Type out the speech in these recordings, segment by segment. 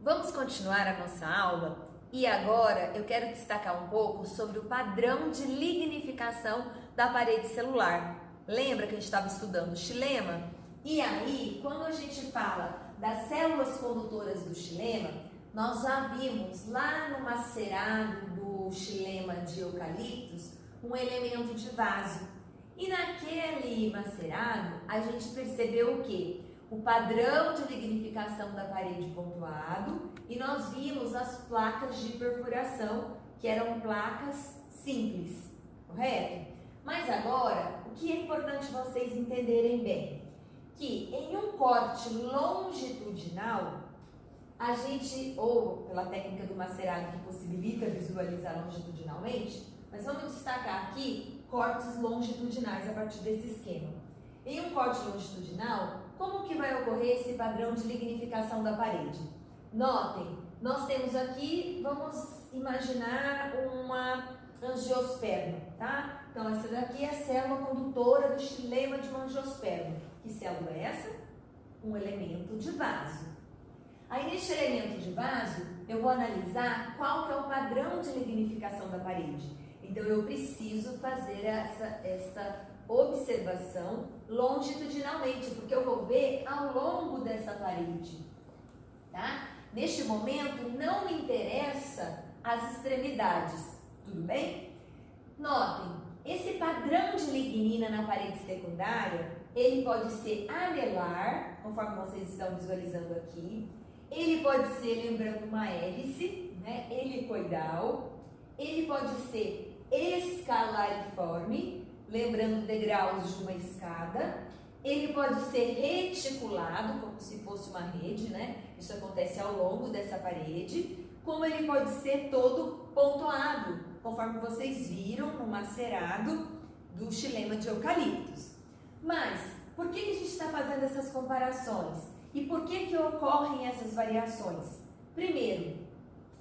Vamos continuar a nossa aula e agora eu quero destacar um pouco sobre o padrão de lignificação da parede celular. Lembra que a gente estava estudando o xilema? E aí, quando a gente fala das células condutoras do xilema, nós já vimos lá no macerado do xilema de eucaliptos um elemento de vaso. E naquele macerado a gente percebeu o quê? O padrão de lignificação da parede pontuado e nós vimos as placas de perfuração, que eram placas simples, correto? Mas agora, o que é importante vocês entenderem bem? Que em um corte longitudinal, a gente, ou pela técnica do macerado que possibilita visualizar longitudinalmente, mas vamos destacar aqui cortes longitudinais a partir desse esquema. Em um corte longitudinal, como que vai ocorrer esse padrão de lignificação da parede? Notem, nós temos aqui, vamos imaginar uma angiosperma, tá? Então essa daqui é a célula condutora do xilema de uma angiosperma. Que célula é essa? Um elemento de vaso. Aí neste elemento de vaso, eu vou analisar qual que é o padrão de lignificação da parede. Então eu preciso fazer essa observação longitudinalmente, porque eu vou ver ao longo dessa parede, tá? Neste momento não me interessa as extremidades, tudo bem? Notem, esse padrão de lignina na parede secundária, ele pode ser anelar, conforme vocês estão visualizando aqui, ele pode ser, lembrando, uma hélice, né, helicoidal, ele pode ser escalariforme, lembrando degraus de uma escada, ele pode ser reticulado, como se fosse uma rede, né? Isso acontece ao longo dessa parede, como ele pode ser todo pontuado, conforme vocês viram no macerado do xilema de eucaliptos. Mas, por que a gente está fazendo essas comparações? E por que ocorrem essas variações? Primeiro,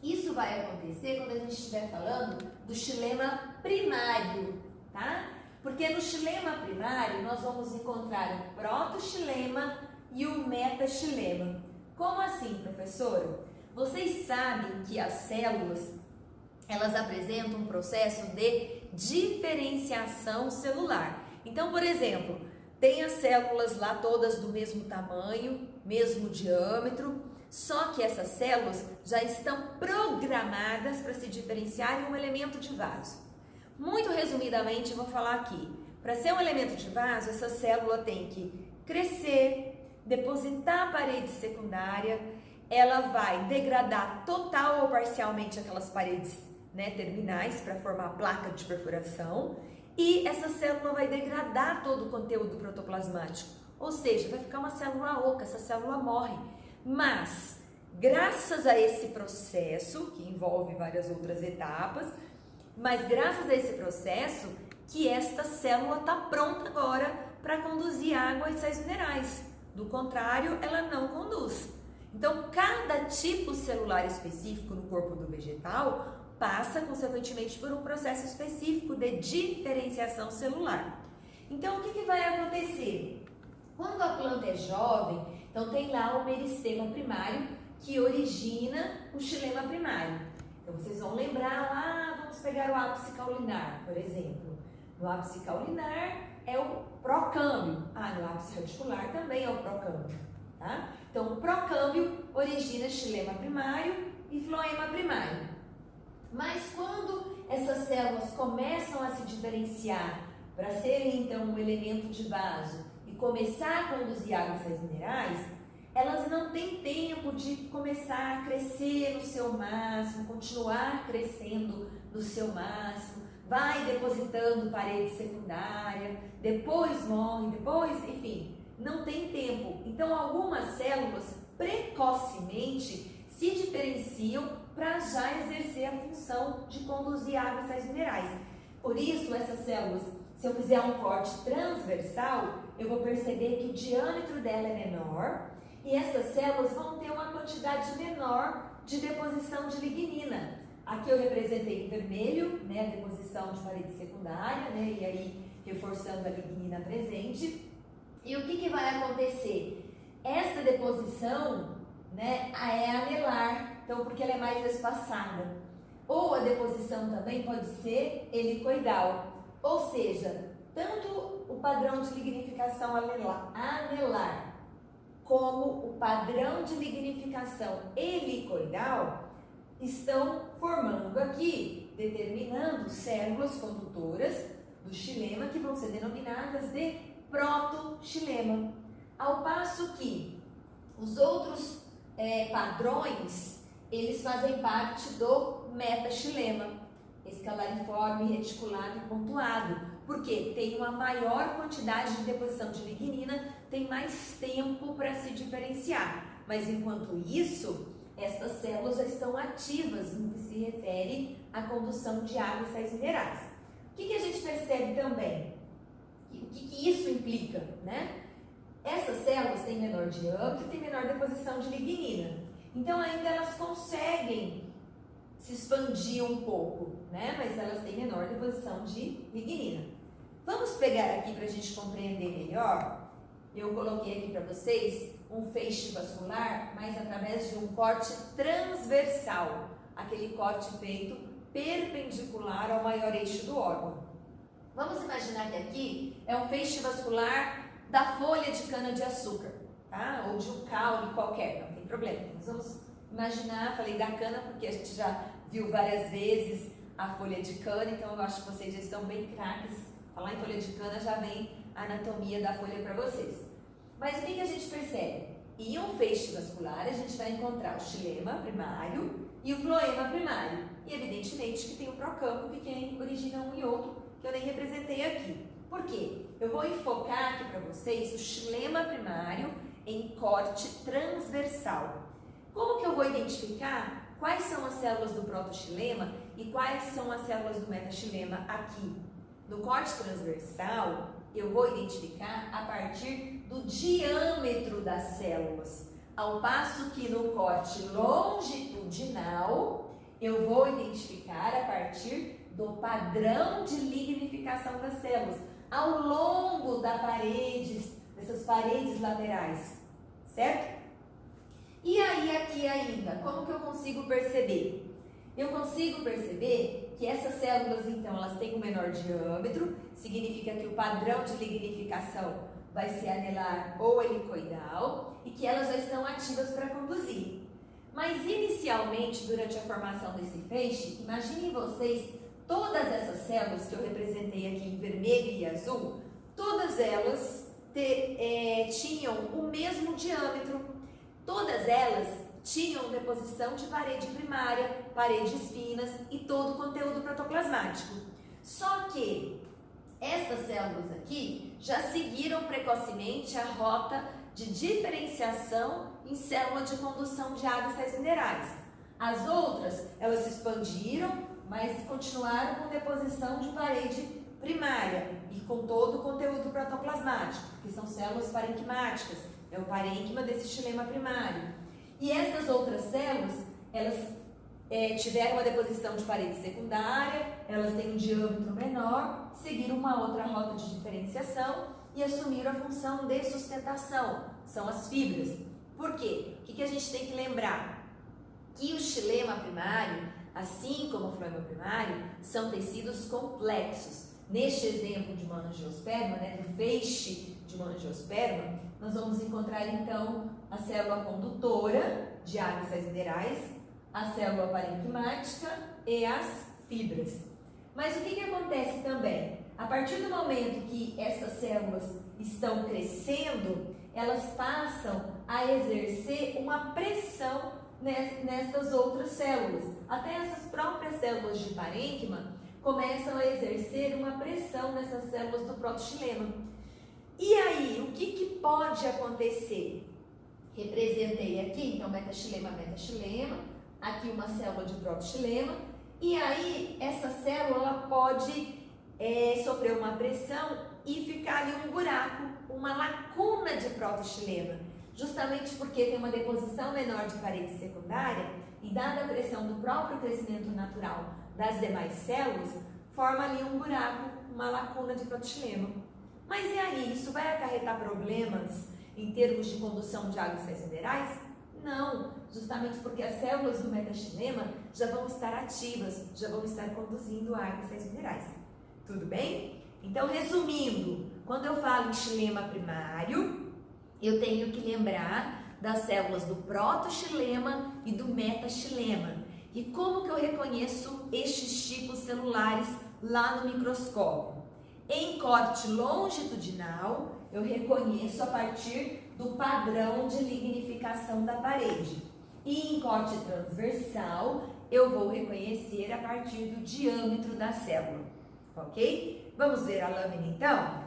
isso vai acontecer quando a gente estiver falando do xilema primário, tá? Porque no xilema primário nós vamos encontrar o protoxilema e o metaxilema. Como assim, professora? Vocês sabem que as células, elas apresentam um processo de diferenciação celular. Então, por exemplo, tem as células lá todas do mesmo tamanho, mesmo diâmetro, só que essas células já estão programadas para se diferenciar em um elemento de vaso. Muito resumidamente, vou falar aqui. Para ser um elemento de vaso, essa célula tem que crescer, depositar a parede secundária, ela vai degradar total ou parcialmente aquelas paredes, né, terminais para formar a placa de perfuração e essa célula vai degradar todo o conteúdo protoplasmático, ou seja, vai ficar uma célula oca, essa célula morre. Mas, graças a esse processo, que envolve várias outras etapas, mas graças a esse processo que esta célula está pronta agora para conduzir água e sais minerais. Do contrário, ela não conduz. Então, cada tipo celular específico no corpo do vegetal passa, consequentemente, por um processo específico de diferenciação celular. Então, o que vai acontecer? Quando a planta é jovem, então tem lá o meristema primário que origina o xilema primário. Então, vocês vão lembrar lá, vamos pegar o ápice caulinar, por exemplo. No ápice caulinar é o procâmbio. No ápice radicular também é o procâmbio, tá? Então, o procâmbio origina xilema primário e floema primário. Mas quando essas células começam a se diferenciar para serem, então, um elemento de vaso e começar a conduzir água e sais minerais, elas não têm tempo de começar a crescer no seu máximo, continuar crescendo no seu máximo, vai depositando parede secundária, depois morre, depois, enfim, não tem tempo. Então, algumas células precocemente se diferenciam para já exercer a função de conduzir água e sais minerais. Por isso, essas células, se eu fizer um corte transversal, eu vou perceber que o diâmetro dela é menor, e essas células vão ter uma quantidade menor de deposição de lignina. Aqui eu representei em vermelho, né, a deposição de parede secundária, né, e aí reforçando a lignina presente. E o que vai acontecer? Esta deposição né, é anelar, então porque ela é mais espaçada. Ou a deposição também pode ser helicoidal, ou seja, tanto o padrão de lignificação anelar como o padrão de lignificação helicoidal estão formando aqui, determinando células condutoras do xilema que vão ser denominadas de protoxilema. Ao passo que os outros padrões, eles fazem parte do metaxilema, escalariforme, reticulado e pontuado, porque tem uma maior quantidade de deposição de lignina, tem mais tempo para se diferenciar. Mas enquanto isso, estas células já estão ativas no que se refere à condução de água e sais minerais. O que a gente percebe também? O que isso implica, né? Essas células têm menor diâmetro e têm menor deposição de lignina. Então ainda elas conseguem se expandir um pouco, né? Mas elas têm menor deposição de lignina. Vamos pegar aqui para a gente compreender melhor. Eu coloquei aqui para vocês um feixe vascular, mas através de um corte transversal, aquele corte feito perpendicular ao maior eixo do órgão. Vamos imaginar que aqui é um feixe vascular da folha de cana-de-açúcar, tá? Ou de um caule qualquer, não tem problema. Nós vamos imaginar, falei da cana porque a gente já viu várias vezes a folha de cana, então eu acho que vocês já estão bem craques. Falar em folha de cana já vem a anatomia da folha para vocês. Mas o que a gente percebe? Em um feixe vascular a gente vai encontrar o xilema primário e o floema primário. E evidentemente que tem o procampo, que quem origina um e outro, que eu nem representei aqui. Por quê? Eu vou enfocar aqui para vocês o xilema primário em corte transversal. Como que eu vou identificar quais são as células do protoxilema e quais são as células do metaxilema aqui? No corte transversal, eu vou identificar a partir do diâmetro das células, ao passo que no corte longitudinal, eu vou identificar a partir do padrão de lignificação das células, ao longo dessas paredes laterais, certo? E aí aqui ainda, como que eu consigo perceber? Eu consigo perceber que essas células, então, elas têm um menor diâmetro, significa que o padrão de lignificação vai ser anelar ou helicoidal e que elas já estão ativas para conduzir. Mas inicialmente, durante a formação desse feixe, imaginem vocês todas essas células que eu representei aqui em vermelho e azul, todas elas tinham o mesmo diâmetro, todas elas tinham deposição de parede primária, paredes finas e todo o conteúdo protoplasmático. Só que estas células aqui já seguiram precocemente a rota de diferenciação em célula de condução de água e sais minerais. As outras, elas se expandiram, mas continuaram com deposição de parede primária e com todo o conteúdo protoplasmático, que são células parenquimáticas, é o parênquima desse xilema primário. E essas outras células, elas tiveram uma deposição de parede secundária, elas têm um diâmetro menor, seguiram uma outra rota de diferenciação e assumiram a função de sustentação, são as fibras. Por quê? O que a gente tem que lembrar? Que o xilema primário, assim como o floema primário, são tecidos complexos. Neste exemplo de uma angiosperma, do feixe de uma angiosperma, nós vamos encontrar então a célula condutora de água e sais minerais, a célula parenquimática e as fibras. Mas o que acontece também? A partir do momento que essas células estão crescendo, elas passam a exercer uma pressão nessas outras células. Até essas próprias células de parênquima começam a exercer uma pressão nessas células do protoxilema. E aí, o que pode acontecer? Representei aqui, então, metaxilema, aqui uma célula de protoxilema, e aí essa célula ela pode sofrer uma pressão e ficar ali um buraco, uma lacuna de protoxilema, justamente porque tem uma deposição menor de parede secundária e dada a pressão do próprio crescimento natural das demais células, forma ali um buraco, uma lacuna de protoxilema. Mas e aí, isso vai acarretar problemas em termos de condução de água e sais minerais? Não, justamente porque as células do metaxilema já vão estar ativas, já vão estar conduzindo água e sais minerais. Tudo bem? Então, resumindo, quando eu falo em xilema primário, eu tenho que lembrar das células do protoxilema e do metaxilema. E como que eu reconheço estes tipos celulares lá no microscópio? Em corte longitudinal, eu reconheço a partir do padrão de lignificação da parede. E em corte transversal, eu vou reconhecer a partir do diâmetro da célula. Ok? Vamos ver a lâmina então?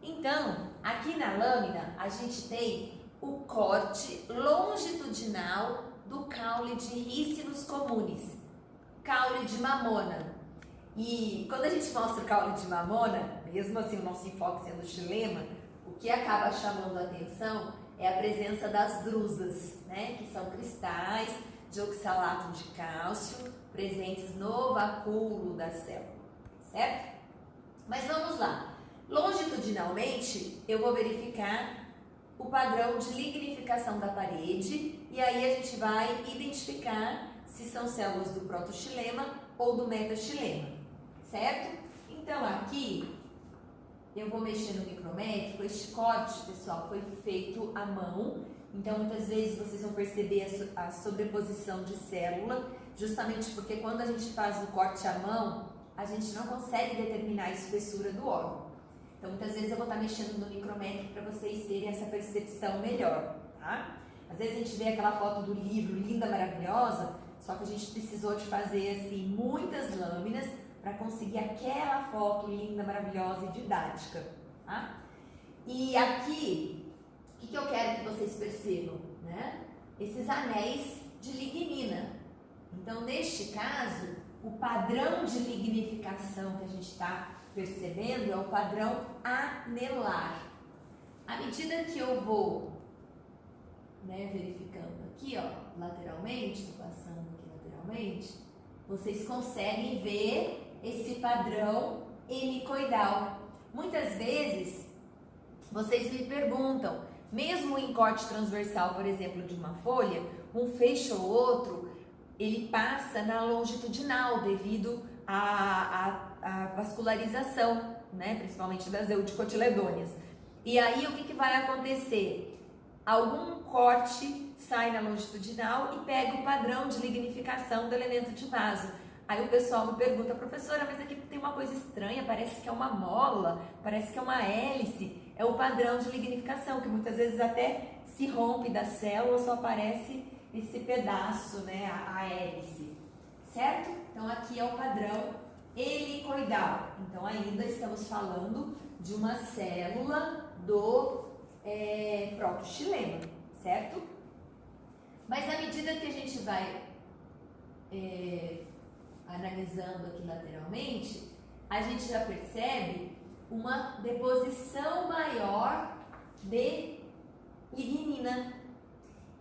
Então, aqui na lâmina, a gente tem o corte longitudinal do caule de Ricinus communis, caule de mamona. E quando a gente mostra o caule de mamona, mesmo assim o nosso enfoque sendo xilema, o que acaba chamando a atenção é a presença das drusas, né? Que são cristais de oxalato de cálcio presentes no vacúolo da célula, certo? Mas vamos lá. Longitudinalmente, eu vou verificar o padrão de lignificação da parede e aí a gente vai identificar se são células do protoxilema ou do metaxilema, certo? Então aqui eu vou mexer no micrométrico. Este corte, pessoal, foi feito à mão, então muitas vezes vocês vão perceber a sobreposição de célula, justamente porque quando a gente faz o corte à mão, a gente não consegue determinar a espessura do órgão. Então, muitas vezes eu vou estar mexendo no micrométrico para vocês terem essa percepção melhor, tá? Às vezes a gente vê aquela foto do livro linda, maravilhosa, só que a gente precisou de fazer, assim, muitas lâminas para conseguir aquela foto linda, maravilhosa e didática, tá? E aqui, o que eu quero que vocês percebam, né? Esses anéis de lignina. Então, neste caso, o padrão de lignificação que a gente está percebendo é o padrão anelar. À medida que eu vou, né, verificando aqui, ó, lateralmente, estou passando aqui lateralmente, vocês conseguem ver esse padrão helicoidal. Muitas vezes, vocês me perguntam, mesmo em corte transversal, por exemplo, de uma folha, um feixe ou outro, ele passa na longitudinal devido à vascularização, né, principalmente das eudicotiledôneas. E aí o que vai acontecer? Algum corte sai na longitudinal e pega o padrão de lignificação do elemento de vaso. Aí o pessoal me pergunta, professora, mas aqui tem uma coisa estranha, parece que é uma mola, parece que é uma hélice. É o padrão de lignificação, que muitas vezes até se rompe da célula, só aparece esse pedaço, né, a hélice, certo? Então aqui é o padrão helicoidal. Então ainda estamos falando de uma célula do protoxilema, certo? Mas à medida que a gente vai analisando aqui lateralmente, a gente já percebe uma deposição maior de lignina.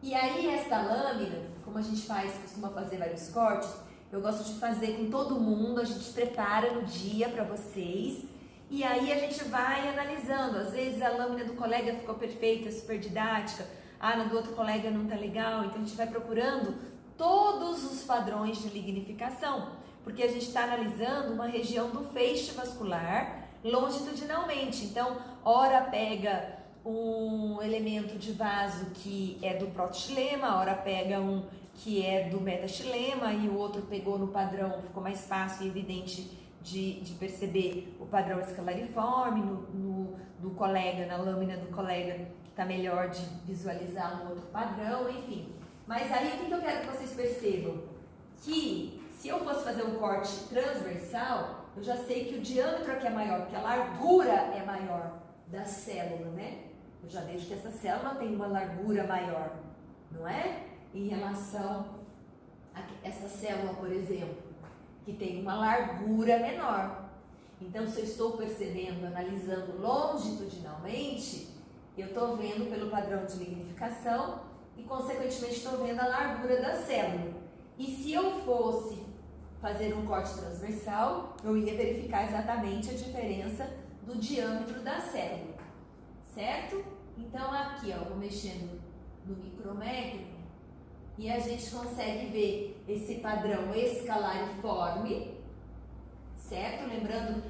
E aí esta lâmina, como a gente costuma fazer vários cortes, eu gosto de fazer com todo mundo, a gente prepara no dia para vocês e aí a gente vai analisando. Às vezes a lâmina do colega ficou perfeita, super didática, na do outro colega não tá legal, então a gente vai procurando todos os padrões de lignificação, porque a gente está analisando uma região do feixe vascular longitudinalmente. Então, ora pega um elemento de vaso que é do protoxilema, ora pega um que é do metaxilema e o outro pegou no padrão, ficou mais fácil e evidente de perceber o padrão escalariforme do colega, na lâmina do colega está melhor de visualizar um outro padrão, enfim. Mas aí o que eu quero que vocês percebam? Que se eu fosse fazer um corte transversal, eu já sei que o diâmetro aqui é maior, porque a largura é maior da célula, né? Eu já vejo que essa célula tem uma largura maior, não é? Em relação a essa célula, por exemplo, que tem uma largura menor. Então, se eu estou percebendo, analisando longitudinalmente, eu estou vendo pelo padrão de lignificação e, consequentemente, estou vendo a largura da célula. E se eu fosse fazer um corte transversal, eu ia verificar exatamente a diferença do diâmetro da célula, certo? Então, aqui, ó, vou mexendo no micrométrico e a gente consegue ver esse padrão escalariforme, certo? Lembrando,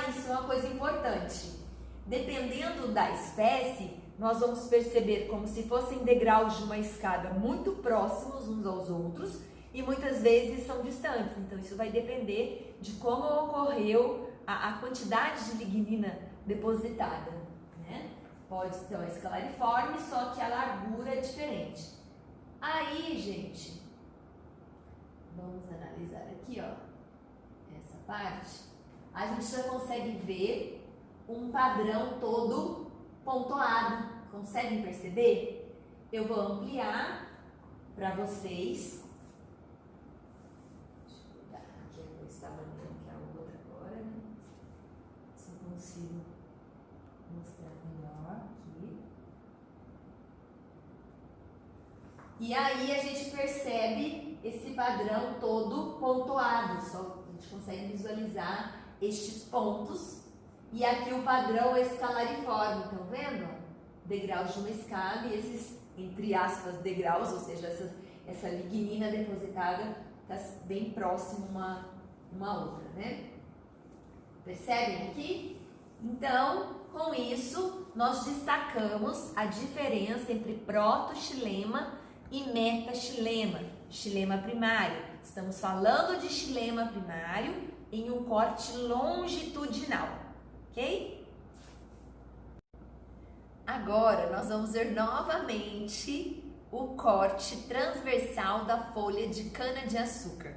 isso é uma coisa importante. Dependendo da espécie, nós vamos perceber como se fossem degraus de uma escada muito próximos uns aos outros e muitas vezes são distantes. Então, isso vai depender de como ocorreu a quantidade de lignina depositada, né? Pode ser uma escalariforme, só que a largura é diferente. Aí, gente, vamos analisar aqui, ó, essa parte. A gente já consegue ver um padrão todo pontuado. Conseguem perceber? Eu vou ampliar para vocês. Deixa eu pegar aqui esse tamanho que é a outra agora, né? Se eu consigo mostrar melhor aqui. E aí a gente percebe esse padrão todo pontuado. Só a gente consegue visualizar estes pontos. E aqui o padrão escalariforme, estão vendo? Degraus de uma escada e esses, entre aspas, degraus, ou seja, essa lignina depositada está bem próximo uma outra, né? Percebem aqui? Então, com isso, nós destacamos a diferença entre protoxilema e metaxilema, xilema primário. Estamos falando de xilema primário em um corte longitudinal. Ok? Agora nós vamos ver novamente o corte transversal da folha de cana-de-açúcar.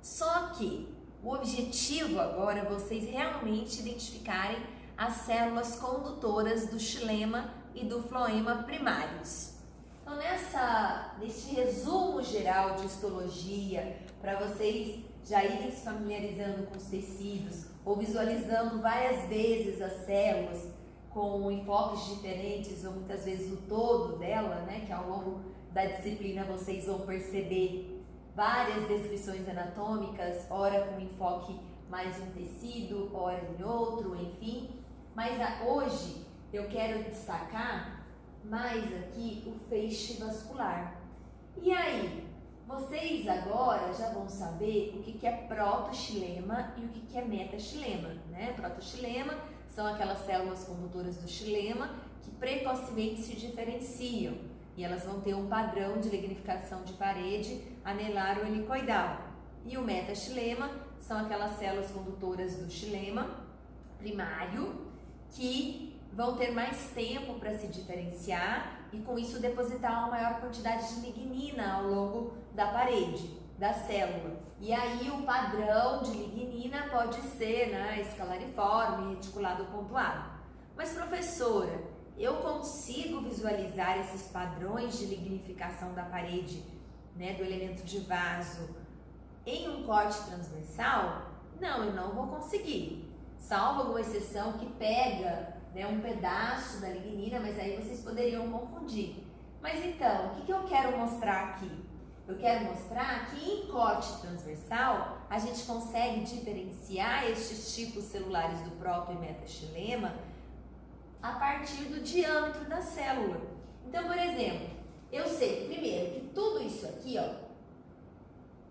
Só que o objetivo agora é vocês realmente identificarem as células condutoras do xilema e do floema primários. Então, neste resumo geral de histologia, para vocês já irem se familiarizando com os tecidos ou visualizando várias vezes as células com enfoques diferentes ou muitas vezes o todo dela, né, que ao longo da disciplina vocês vão perceber várias descrições anatômicas, ora com enfoque mais em um tecido, ora em outro, enfim. Mas hoje eu quero destacar mais aqui o feixe vascular. E aí, vocês agora já vão saber o que é protoxilema e o que é metaxilema, né? Protoxilema são aquelas células condutoras do xilema que precocemente se diferenciam e elas vão ter um padrão de lignificação de parede anelar ou helicoidal. E o metaxilema são aquelas células condutoras do xilema primário que vão ter mais tempo para se diferenciar e com isso depositar uma maior quantidade de lignina ao longo da parede da célula. E aí o padrão de lignina pode ser, né, escalariforme, reticulado ou pontuado. Mas professora, eu consigo visualizar esses padrões de lignificação da parede, né, do elemento de vaso em um corte transversal? Não, eu não vou conseguir. Salvo alguma exceção que pega, né, um pedaço da lignina, mas aí vocês poderiam confundir. Mas então, o que eu quero mostrar aqui? Eu quero mostrar que em corte transversal a gente consegue diferenciar estes tipos celulares do proto e metaxilema a partir do diâmetro da célula. Então, por exemplo, eu sei primeiro que tudo isso aqui, ó,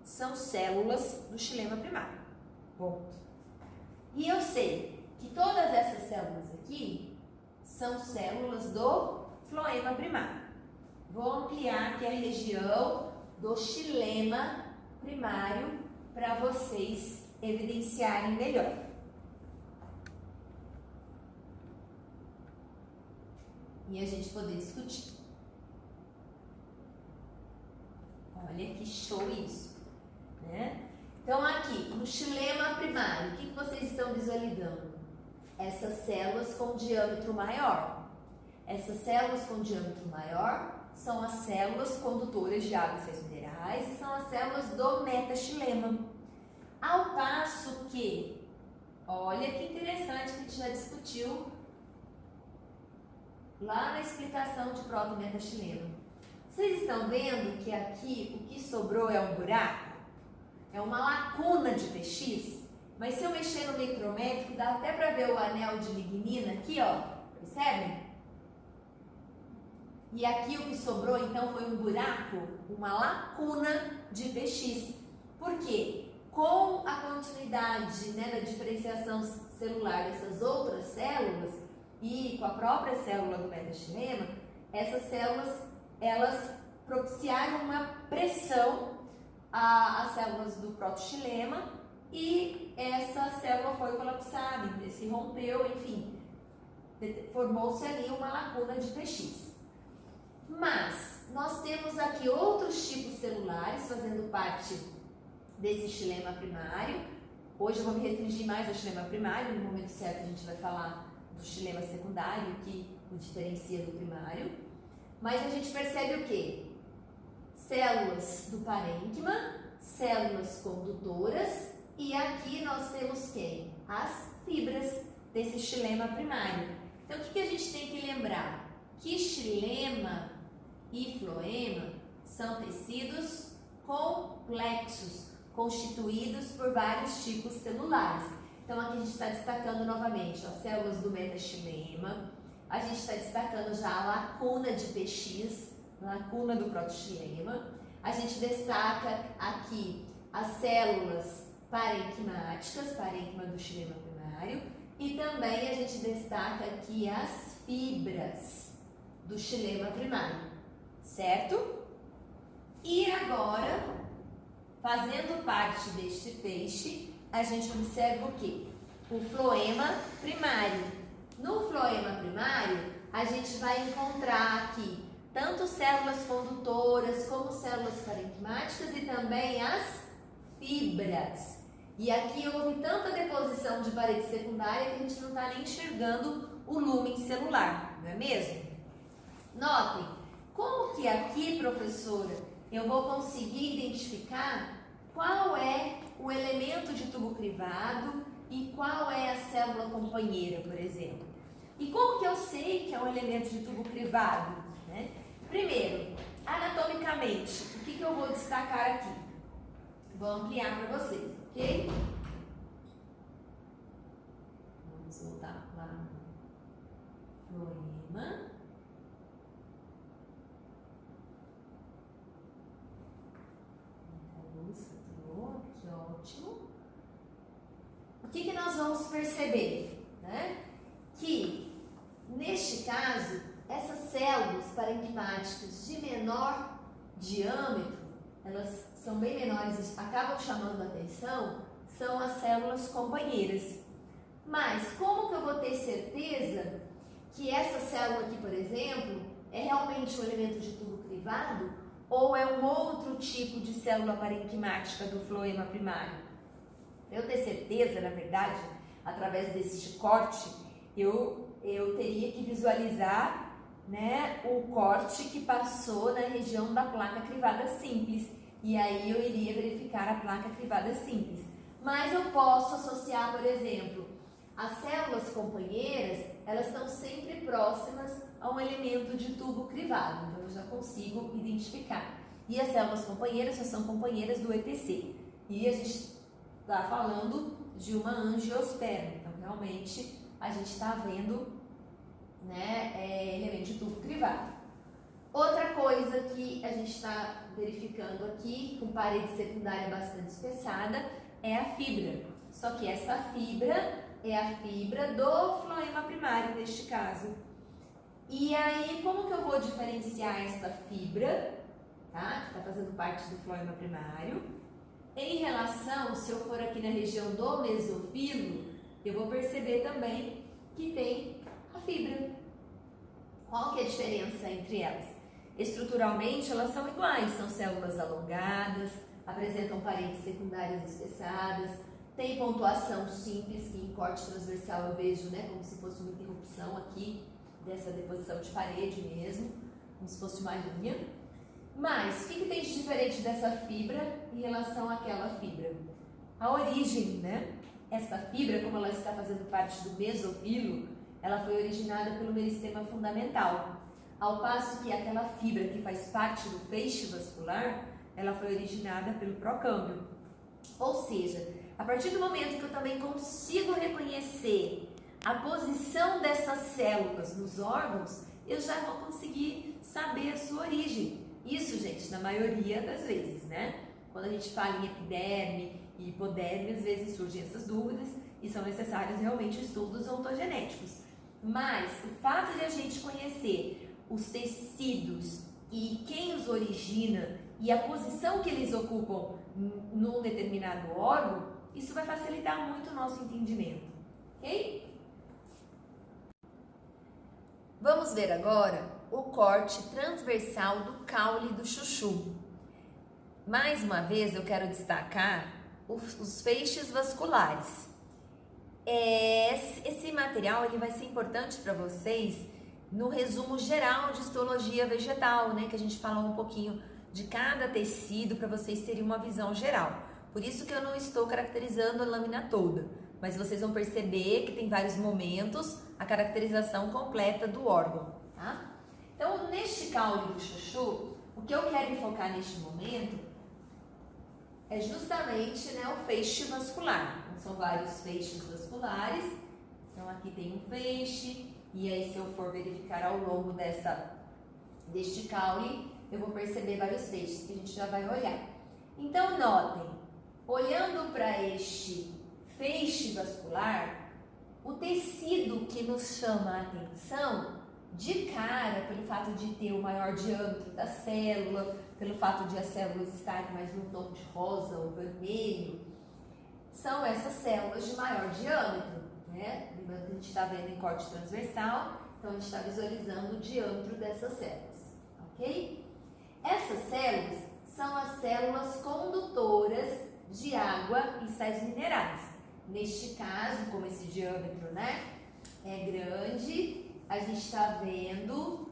são células do xilema primário. Ponto. E eu sei que todas essas células aqui são células do floema primário. Vou ampliar aqui a região do xilema primário para vocês evidenciarem melhor. E a gente poder discutir. Olha que show isso, né? Então aqui, no xilema primário, o que vocês estão visualizando? Essas células com diâmetro maior. Essas células com diâmetro maior são as células condutoras de água e sais minerais e são as células do metaxilema. Ao passo que, olha que interessante que a gente já discutiu lá na explicação de proto e metaxilema. Vocês estão vendo que aqui o que sobrou é um buraco? É uma lacuna de PX? Mas se eu mexer no micrométrico, dá até para ver o anel de lignina aqui, ó. Percebem? E aqui o que sobrou então foi um buraco, uma lacuna de PX. Por quê? Com a continuidade, né, da diferenciação celular dessas outras células e com a própria célula do metaxilema, essas células, elas propiciaram uma pressão às células do protoxilema e essa célula foi colapsada, se rompeu, enfim, formou-se ali uma lacuna de PX. Mas nós temos aqui outros tipos celulares fazendo parte desse xilema primário. Hoje eu vou me restringir mais ao xilema primário, no momento certo a gente vai falar do xilema secundário, que o diferencia do primário. Mas a gente percebe o quê? Células do parênquima, células condutoras e aqui nós temos quem? As fibras desse xilema primário. Então o que a gente tem que lembrar? Que xilema e floema são tecidos complexos, constituídos por vários tipos celulares. Então aqui a gente está destacando novamente as células do metaxilema, a gente está destacando já a lacuna de PX, lacuna do protoxilema, a gente destaca aqui as células parenquimáticas, parênquima do xilema primário, e também a gente destaca aqui as fibras do xilema primário, certo? E agora, fazendo parte deste feixe, a gente observa o quê? O floema primário. No floema primário, a gente vai encontrar aqui tanto células condutoras como células parenquimáticas e também as fibras. E aqui houve tanta deposição de parede secundária que a gente não está nem enxergando o lúmen celular, não é mesmo? Notem, como que aqui, professora, eu vou conseguir identificar qual é o elemento de tubo crivado e qual é a célula companheira, por exemplo. E como que eu sei que é um elemento de tubo crivado, né? Primeiro, anatomicamente, o que eu vou destacar aqui? Vou ampliar para vocês, ok? Vamos voltar lá no floema. Que ótimo. O que nós vamos perceber, né? Que, neste caso, essas células parenquimáticas de menor diâmetro, elas são bem menores, acabam chamando a atenção, são as células companheiras. Mas como que eu vou ter certeza que essa célula aqui, por exemplo, é realmente um elemento de tubo crivado ou é um outro tipo de célula parenquimática do floema primário? Para eu ter certeza, na verdade, através desse corte, eu teria que visualizar, né, o corte que passou na região da placa crivada simples. E aí eu iria verificar a placa crivada simples. Mas eu posso associar, por exemplo, as células companheiras, elas estão sempre próximas a um elemento de tubo crivado. Então eu já consigo identificar. E as células companheiras só são companheiras do EPC. E a gente está falando de uma angiosperma. Então realmente a gente está vendo, né, elemento de tubo crivado. Outra coisa que a gente está verificando aqui, com parede secundária bastante espessada, é a fibra. Só que essa fibra é a fibra do floema primário, neste caso. E aí, como que eu vou diferenciar esta fibra, tá, que está fazendo parte do floema primário, em relação, se eu for aqui na região do mesofilo, eu vou perceber também que tem a fibra. Qual que é a diferença entre elas? Estruturalmente, elas são iguais, são células alongadas, apresentam paredes secundárias espessadas, tem pontuação simples, que em corte transversal eu vejo, né, como se fosse uma interrupção aqui dessa deposição de parede mesmo, como se fosse uma linha. Mas, o que tem de diferente dessa fibra em relação àquela fibra? A origem, né? Essa fibra, como ela está fazendo parte do mesofilo, ela foi originada pelo meristema fundamental, ao passo que aquela fibra que faz parte do feixe vascular, ela foi originada pelo procâmbio. Ou seja, a partir do momento que eu também consigo reconhecer a posição dessas células nos órgãos, eu já vou conseguir saber a sua origem. Isso, gente, na maioria das vezes, né? Quando a gente fala em epiderme e hipoderme, às vezes surgem essas dúvidas e são necessários realmente estudos ontogenéticos. Mas o fato de a gente conhecer os tecidos e quem os origina e a posição que eles ocupam num determinado órgão, isso vai facilitar muito o nosso entendimento, ok? Vamos ver agora o corte transversal do caule do chuchu. Mais uma vez eu quero destacar os feixes vasculares. Esse material ele vai ser importante para vocês no resumo geral de histologia vegetal, né? Que a gente falou um pouquinho de cada tecido para vocês terem uma visão geral. Por isso que eu não estou caracterizando a lâmina toda, mas vocês vão perceber que tem vários momentos a caracterização completa do órgão, tá? Então, neste caule do chuchu, o que eu quero enfocar neste momento é justamente, né, o feixe vascular. Então, são vários feixes vasculares. Então, aqui tem um feixe, e aí se eu for verificar ao longo deste caule, eu vou perceber vários feixes que a gente já vai olhar. Então, notem, olhando para este feixe vascular, o tecido que nos chama a atenção de cara, pelo fato de ter o maior diâmetro da célula, pelo fato de as células estarem mais no tom de rosa ou vermelho, são essas células de maior diâmetro, né? Lembrando que a gente está vendo em corte transversal, então a gente está visualizando o diâmetro dessas células, ok? Essas células são as células condutoras de água e sais minerais. Neste caso, como esse diâmetro, né, é grande, a gente está vendo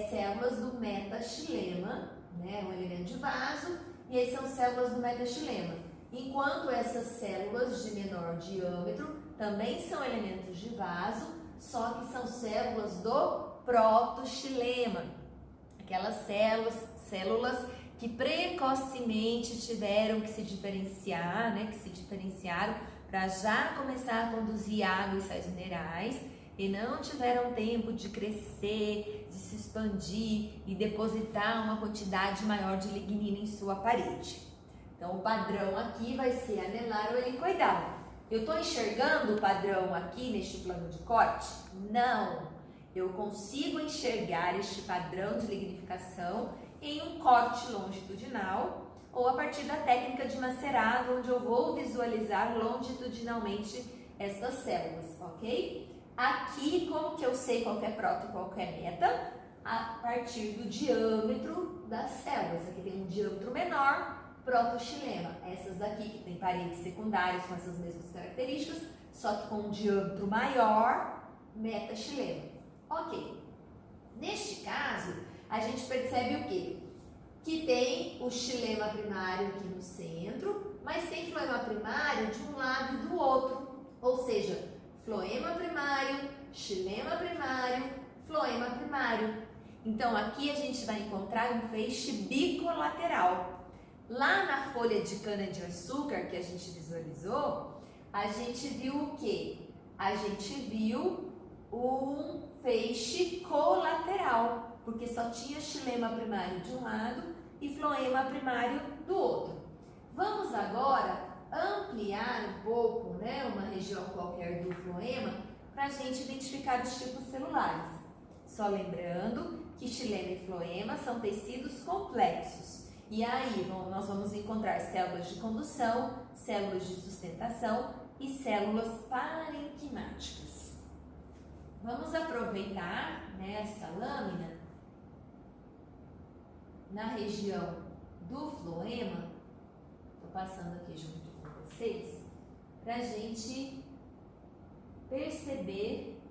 células do metaxilema, né, um elemento de vaso, e aí são células do metaxilema. Enquanto essas células de menor diâmetro também são elementos de vaso, só que são células do protoxilema, aquelas células que precocemente tiveram que se diferenciar, né, que se diferenciaram para já começar a conduzir água e sais minerais e não tiveram tempo de crescer, de se expandir e depositar uma quantidade maior de lignina em sua parede. Então, o padrão aqui vai ser anelar ou helicoidal. Eu estou enxergando o padrão aqui neste plano de corte? Não! Eu consigo enxergar este padrão de lignificação em um corte longitudinal ou a partir da técnica de macerado, onde eu vou visualizar longitudinalmente estas células, ok? Aqui, como que eu sei qual que é proto e qual que é meta? A partir do diâmetro das células. Aqui tem um diâmetro menor, protoxilema. Essas aqui que tem paredes secundárias com essas mesmas características, só que com um diâmetro maior, metaxilema. Ok. Neste caso, a gente percebe o quê? Que tem o xilema primário aqui no centro, mas tem floema primário de um lado e do outro, ou seja, floema primário, xilema primário, floema primário. Então aqui a gente vai encontrar um feixe bicolateral. Lá na folha de cana-de-açúcar que a gente visualizou, a gente viu o quê? A gente viu um feixe colateral, porque só tinha xilema primário de um lado e floema primário do outro. Vamos agora ampliar um pouco, né, uma região qualquer do floema, para a gente identificar os tipos celulares. Só lembrando que xilema e floema são tecidos complexos. E aí nós vamos encontrar células de condução, células de sustentação e células parenquimáticas. Vamos aproveitar, né, esta lâmina na região do floema, estou passando aqui junto com vocês, para a gente perceber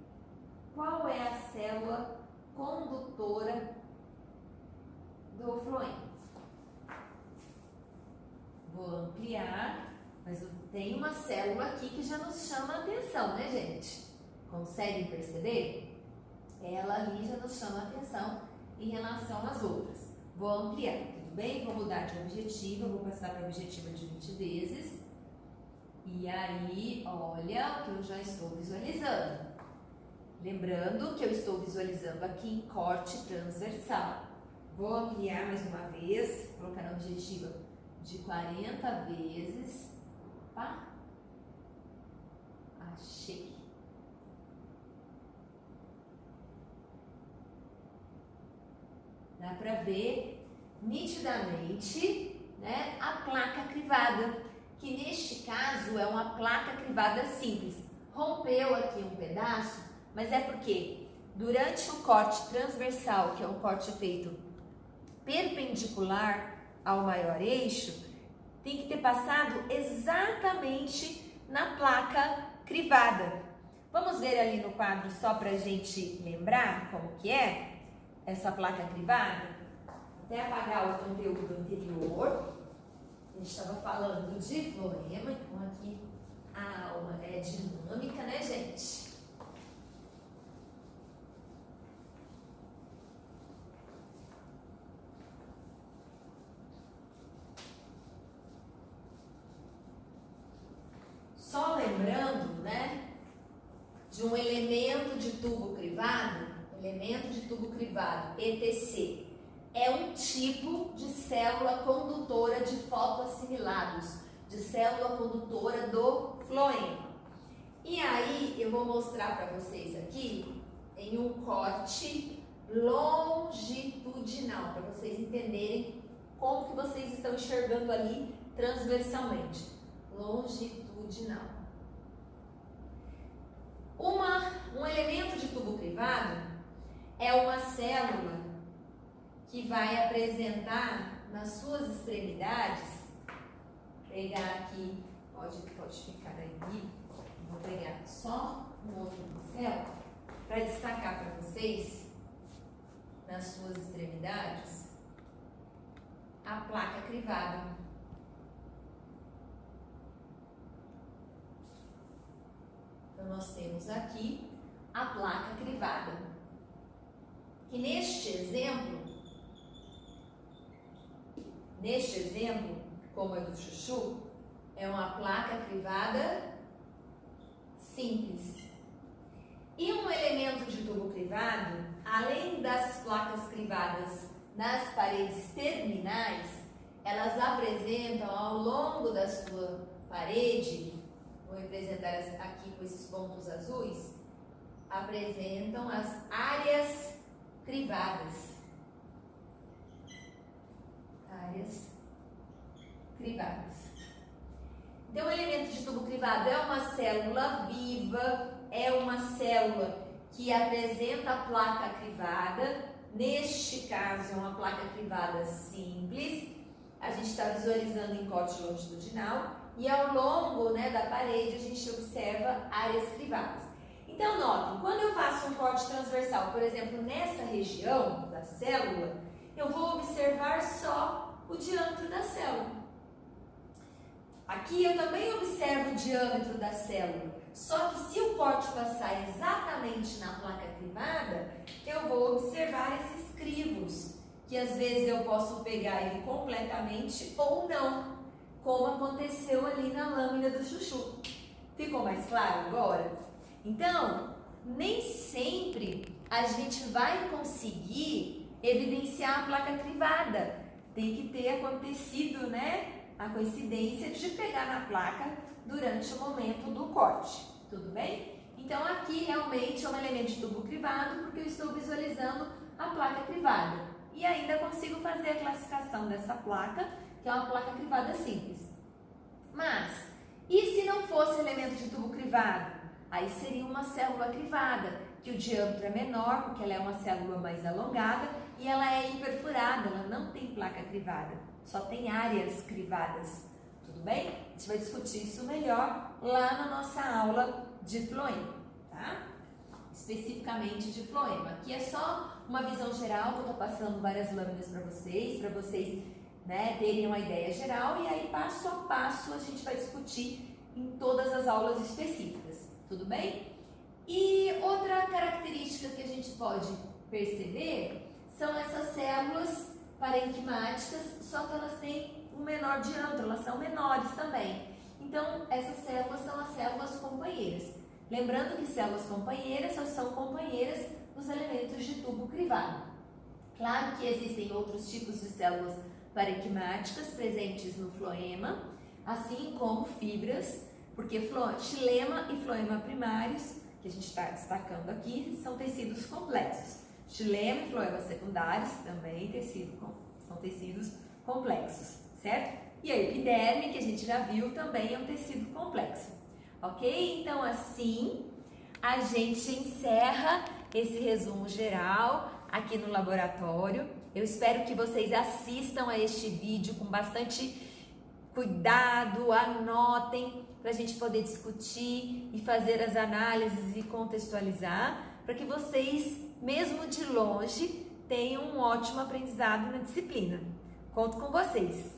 qual é a célula condutora do floema. Vou ampliar, mas tem uma célula aqui que já nos chama a atenção, né, gente? Conseguem perceber? Ela ali já nos chama a atenção em relação às outras. Vou ampliar, tudo bem? Vou mudar de objetiva, vou passar para a objetiva de 20 vezes. E aí, olha o que eu já estou visualizando. Lembrando que eu estou visualizando aqui em corte transversal. Vou ampliar mais uma vez, vou colocar na objetiva de 40 vezes. Opa. Achei. Dá para ver nitidamente, né, a placa crivada, que neste caso é uma placa crivada simples. Rompeu aqui um pedaço, mas é porque durante o corte transversal, que é um corte feito perpendicular ao maior eixo, tem que ter passado exatamente na placa crivada. Vamos ver ali no quadro só para a gente lembrar como que é essa placa crivada? Até apagar o conteúdo anterior. A gente estava falando de floema, então aqui a aula é dinâmica, né, gente? Só lembrando, né, de um elemento de tubo crivado, ETC, é um tipo de célula condutora de fotoassimilados, de célula condutora do floema. E aí eu vou mostrar para vocês aqui em um corte longitudinal, para vocês entenderem como que vocês estão enxergando ali transversalmente. Longitudinal. Um elemento de tubo crivado é uma célula que vai apresentar nas suas extremidades, pegar aqui, pode ficar aí, vou pegar só um outro pincel para destacar para vocês, nas suas extremidades, a placa crivada. Então, nós temos aqui a placa crivada, que neste exemplo, como é do chuchu, é uma placa crivada simples. E um elemento de tubo crivado, além das placas crivadas nas paredes terminais, elas apresentam ao longo da sua parede, vou representar aqui com esses pontos azuis, apresentam as áreas crivadas. Áreas crivadas. Então, o elemento de tubo crivado é uma célula viva, é uma célula que apresenta a placa crivada. Neste caso, é uma placa crivada simples. A gente está visualizando em corte longitudinal e ao longo, né, da parede a gente observa áreas crivadas. Então, notem, quando eu faço um corte transversal, por exemplo, nessa região da célula, eu vou observar só o diâmetro da célula. Aqui eu também observo o diâmetro da célula, só que se o corte passar exatamente na placa crivada, eu vou observar esses crivos, que às vezes eu posso pegar ele completamente ou não, como aconteceu ali na lâmina do chuchu. Ficou mais claro agora? Então, nem sempre a gente vai conseguir evidenciar a placa crivada. Tem que ter acontecido, né, a coincidência de pegar na placa durante o momento do corte. Tudo bem? Então, aqui realmente é um elemento de tubo crivado, porque eu estou visualizando a placa crivada. E ainda consigo fazer a classificação dessa placa, que é uma placa crivada simples. Mas, e se não fosse elemento de tubo crivado? Aí seria uma célula crivada, que o diâmetro é menor, porque ela é uma célula mais alongada, e ela é imperfurada, ela não tem placa crivada, só tem áreas crivadas. Tudo bem? A gente vai discutir isso melhor lá na nossa aula de floema, tá? Especificamente de floema. Aqui é só uma visão geral, que eu estou passando várias lâminas para vocês, né, terem uma ideia geral, e aí passo a passo a gente vai discutir em todas as aulas específicas, tudo bem? E outra característica que a gente pode perceber são essas células parenquimáticas, só que elas têm um menor diâmetro, elas são menores também. Então, essas células são as células companheiras. Lembrando que células companheiras só são companheiras nos elementos de tubo crivado. Claro que existem outros tipos de células parenquimáticas presentes no floema, assim como fibras, porque xilema e floema primários, que a gente está destacando aqui, são tecidos complexos. Xilema e floema secundários também são tecidos complexos, certo? E a epiderme, que a gente já viu, também é um tecido complexo, ok? Então, assim, a gente encerra esse resumo geral aqui no laboratório. Eu espero que vocês assistam a este vídeo com bastante cuidado, anotem, para a gente poder discutir e fazer as análises e contextualizar, para que vocês, mesmo de longe, tenham um ótimo aprendizado na disciplina. Conto com vocês!